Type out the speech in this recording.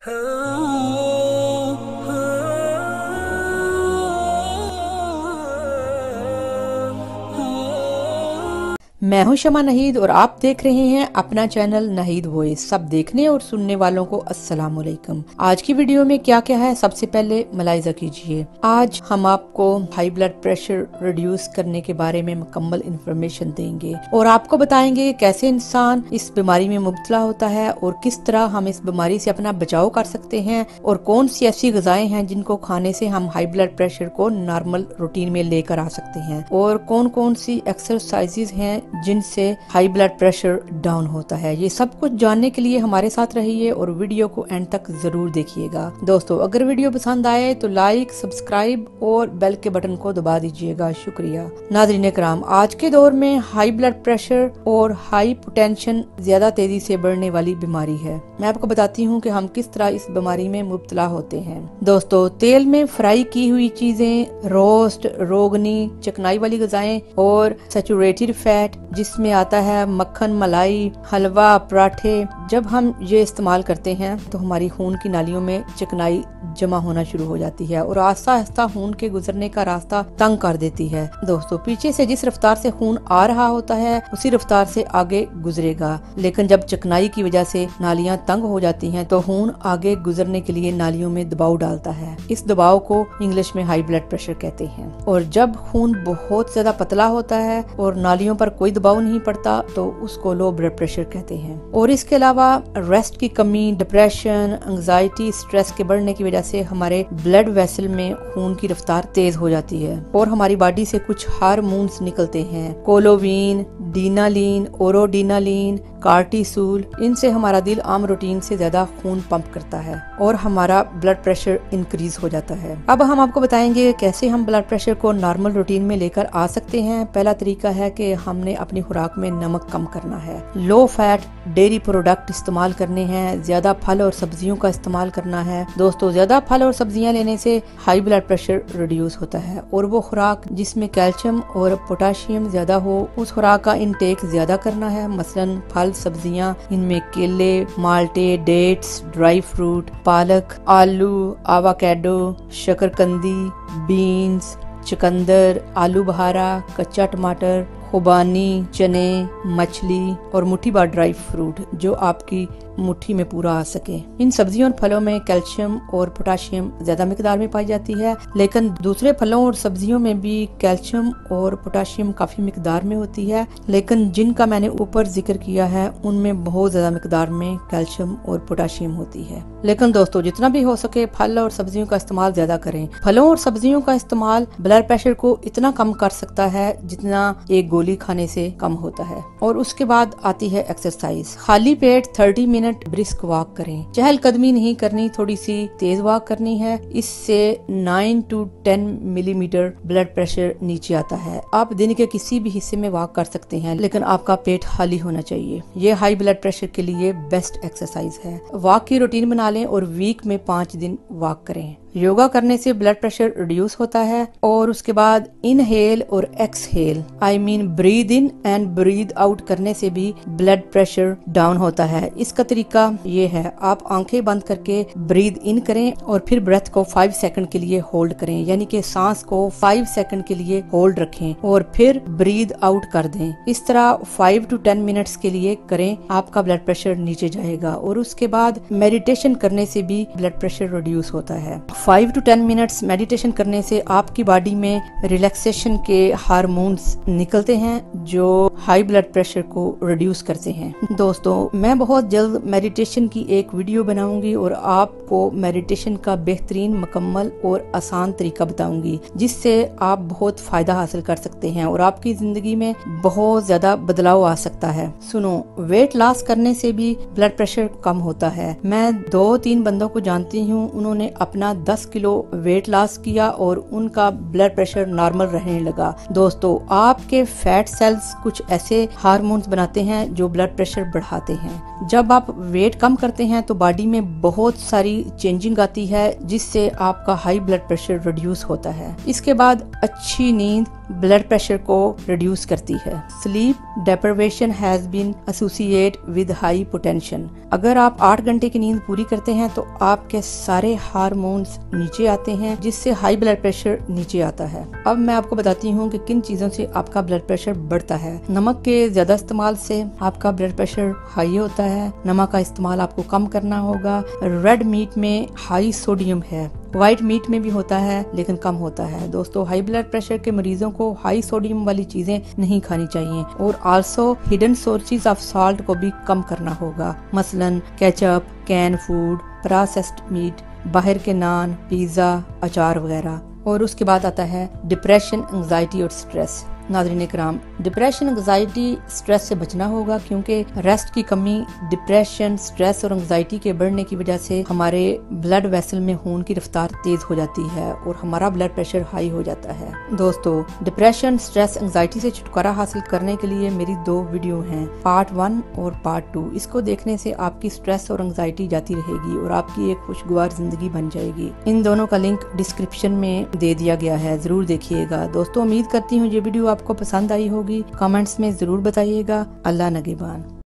मैं हूं शमा नहीद और आप देख रहे हैं अपना चैनल नहीद वॉइस। सब देखने और सुनने वालों को अस्सलाम वालेकुम। आज की वीडियो में क्या क्या है, सबसे पहले मुलाहिजा कीजिए। आज हम आपको हाई ब्लड प्रेशर रिड्यूस करने के बारे में मुकम्मल इंफॉर्मेशन देंगे और आपको बताएंगे कैसे इंसान इस बीमारी में मुब्तला होता है और किस तरह हम इस बीमारी से अपना बचाव कर सकते हैं और कौन सी ऐसी ग़िज़ाएं हैं जिनको खाने से हम हाई ब्लड प्रेशर को नॉर्मल रूटीन में लेकर आ सकते हैं और कौन कौन सी एक्सरसाइजेज हैं जिनसे हाई ब्लड प्रेशर डाउन होता है। ये सब कुछ जानने के लिए हमारे साथ रहिए और वीडियो को एंड तक जरूर देखिएगा। दोस्तों, अगर वीडियो पसंद आए तो लाइक, सब्सक्राइब और बेल के बटन को दबा दीजिएगा। शुक्रिया। नाज़रीन कराम, आज के दौर में हाई ब्लड प्रेशर और हाई पोटेंशन ज्यादा तेजी से बढ़ने वाली बीमारी है। मैं आपको बताती हूँ कि हम किस तरह इस बीमारी में मुब्तला होते हैं। दोस्तों, तेल में फ्राई की हुई चीजें, रोस्ट, रोगनी, चिकनाई वाली ग़िज़ाएं और सैचुरेटेड फैट जिसमें आता है मक्खन, मलाई, हलवा, पराठे, जब हम ये इस्तेमाल करते हैं तो हमारी खून की नालियों में चिकनाई जमा होना शुरू हो जाती है और आहिस्ता आहिस्ता खून के गुजरने का रास्ता तंग कर देती है। दोस्तों, पीछे से जिस रफ्तार से खून आ रहा होता है उसी रफ्तार से आगे गुजरेगा, लेकिन जब चिकनाई की वजह से नालियां तंग हो जाती हैं तो खून आगे गुजरने के लिए नालियों में दबाव डालता है। इस दबाव को इंग्लिश में हाई ब्लड प्रेशर कहते हैं। और जब खून बहुत ज्यादा पतला होता है और नालियों पर कोई दबाव नहीं पड़ता तो उसको लो ब्लड प्रेशर कहते हैं। और इसके अलावा रेस्ट की कमी, डिप्रेशन, एंजाइटी, स्ट्रेस के बढ़ने की वजह से हमारे ब्लड वेसल में खून की रफ्तार तेज हो जाती है और हमारी बॉडी से कुछ हार्मोन्स निकलते हैं, कोलोवीन, डीनालीन, ओरोडीनालीन, कार्टिसोल। इनसे हमारा दिल आम रूटीन से ज्यादा खून पंप करता है और हमारा ब्लड प्रेशर इंक्रीज हो जाता है। अब हम आपको बताएंगे कैसे हम ब्लड प्रेशर को नॉर्मल रूटीन में लेकर आ सकते हैं। पहला तरीका है कि हमने अपनी खुराक में नमक कम करना है, लो फैट डेयरी प्रोडक्ट इस्तेमाल करने हैं, ज्यादा फल और सब्जियों का इस्तेमाल करना है। दोस्तों, ज्यादा फल और सब्जियां लेने से हाई ब्लड प्रेशर रिड्यूस होता है और वो खुराक जिसमें कैल्शियम और पोटाशियम ज्यादा हो उस खुराक का इंटेक ज्यादा करना है। मसलन फल, सब्जियां, इनमें केले, माल्टे, डेट्स, ड्राई फ्रूट, पालक, आलू, आवाकेडो, शकरकंदी, बीन्स, चुकंदर, आलू बहारा, कच्चा टमाटर, खुबानी, चने, मछली और मुट्ठी भर ड्राई फ्रूट जो आपकी मुट्ठी में पूरा आ सके। इन सब्जियों और फलों में कैल्शियम और पोटाशियम ज्यादा मिकदार में पाई जाती है, लेकिन दूसरे फलों और सब्जियों में भी कैल्शियम और पोटाशियम काफी मिकदार में होती है, लेकिन जिनका मैंने ऊपर जिक्र किया है उनमें बहुत ज्यादा मिकदार में कैल्शियम और पोटाशियम होती है। लेकिन दोस्तों, जितना भी हो सके फल और सब्जियों का इस्तेमाल ज्यादा करें। फलों और सब्जियों का इस्तेमाल ब्लड प्रेशर को इतना कम कर सकता है जितना एक गोली खाने से कम होता है। और उसके बाद आती है एक्सरसाइज। खाली पेट 30 मिनट ब्रिस्क वॉक करें। चहलकदमी नहीं करनी, थोड़ी सी तेज वॉक करनी है। इससे 9 to 10 मिलीमीटर ब्लड प्रेशर नीचे आता है। आप दिन के किसी भी हिस्से में वॉक कर सकते हैं, लेकिन आपका पेट खाली होना चाहिए। ये हाई ब्लड प्रेशर के लिए बेस्ट एक्सरसाइज है। वॉक की रूटीन बना लें और वीक में 5 दिन वॉक करें। योगा करने से ब्लड प्रेशर रिड्यूस होता है और उसके बाद इनहेल और exhale, I mean breathe in and breathe out करने से भी ब्लड प्रेशर डाउन होता है। इसका तरीका ये है, आप आंखें बंद करके ब्रीद इन करें और फिर ब्रेथ को 5 सेकंड के लिए होल्ड करें, यानी कि सांस को 5 सेकंड के लिए होल्ड रखें और फिर ब्रीद आउट कर दें। इस तरह 5 to 10 मिनट्स के लिए करें, आपका ब्लड प्रेशर नीचे जाएगा। और उसके बाद मेडिटेशन करने से भी ब्लड प्रेशर रिड्यूस होता है। 5 to 10 मिनट्स मेडिटेशन करने से आपकी बॉडी में रिलैक्सेशन के हार्मोन्स निकलते हैं जो हाई ब्लड प्रेशर को रिड्यूस करते हैं। दोस्तों, मैं बहुत जल्द मेडिटेशन की एक वीडियो बनाऊंगी और आपको मेडिटेशन का बेहतरीन, मुकम्मल और आसान तरीका बताऊंगी जिससे आप बहुत फायदा हासिल कर सकते हैं और आपकी जिंदगी में बहुत ज्यादा बदलाव आ सकता है। सुनो, वेट लॉस करने से भी ब्लड प्रेशर कम होता है। मैं 2-3 बंदों को जानती हूँ, उन्होंने अपना 10 किलो वेट लॉस किया और उनका ब्लड प्रेशर नॉर्मल रहने लगा। दोस्तों, आपके फैट सेल्स कुछ ऐसे हार्मोन्स बनाते हैं जो ब्लड प्रेशर बढ़ाते हैं। जब आप वेट कम करते हैं तो बॉडी में बहुत सारी चेंजिंग आती है जिससे आपका हाई ब्लड प्रेशर रिड्यूस होता है। इसके बाद अच्छी नींद ब्लड प्रेशर को रिड्यूस करती है। Sleep deprivation has been associate with high potential. अगर आप 8 घंटे की नींद पूरी करते हैं तो आपके सारे हार्मोन्स नीचे आते हैं जिससे हाई ब्लड प्रेशर नीचे आता है। अब मैं आपको बताती हूँ कि किन चीजों से आपका ब्लड प्रेशर बढ़ता है। नमक के ज्यादा इस्तेमाल से आपका ब्लड प्रेशर हाई होता है। नमक का इस्तेमाल आपको कम करना होगा। रेड मीट में हाई सोडियम है, व्हाइट मीट में भी होता है लेकिन कम होता है। दोस्तों, हाई ब्लड प्रेशर के मरीजों को हाई सोडियम वाली चीजें नहीं खानी चाहिए और also hidden sources of salt को भी कम करना होगा, मसलन ketchup, can food, processed meat, बाहर के नान, पिज्जा, अचार वगैरह। और उसके बाद आता है डिप्रेशन, एंजाइटी और स्ट्रेस। नाज़रीन इकराम, डिप्रेशन, एंजाइटी, स्ट्रेस से बचना होगा क्योंकि रेस्ट की कमी, डिप्रेशन, स्ट्रेस और एंजाइटी के बढ़ने की वजह से हमारे ब्लड वेसल में खून की रफ्तार तेज हो जाती है और हमारा ब्लड प्रेशर हाई हो जाता है। दोस्तों, डिप्रेशन, स्ट्रेस, एंजाइटी से छुटकारा हासिल करने के लिए मेरी 2 वीडियो हैं, पार्ट 1 और पार्ट 2। इसको देखने से आपकी स्ट्रेस और एंजाइटी जाती रहेगी और आपकी एक खुशगवार जिंदगी बन जाएगी। इन दोनों का लिंक डिस्क्रिप्शन में दे दिया गया है, जरूर देखिएगा। दोस्तों, उम्मीद करती हूँ ये वीडियो आपको पसंद आई होगी। कमेंट्स में जरूर बताइएगा। अल्लाह नगेबान।